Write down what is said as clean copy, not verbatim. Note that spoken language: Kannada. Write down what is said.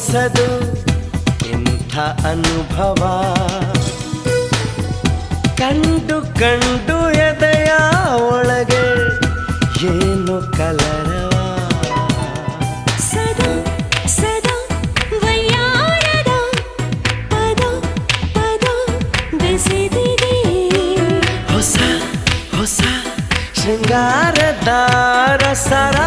ಹೊಸದು ಇಂಥ ಅನುಭವ ಕಂಡು ಕಂಡು ಎದೆಯ ಒಳಗೆ ಏನು ಕಲರವ ಸದಾ ಸದಾ ವಯ್ಯಾರದ ಪದ ಪದ ಬೆಸೆದಿದೆ ಹೊಸ ಹೊಸ ಶೃಂಗಾರದ ರಸರ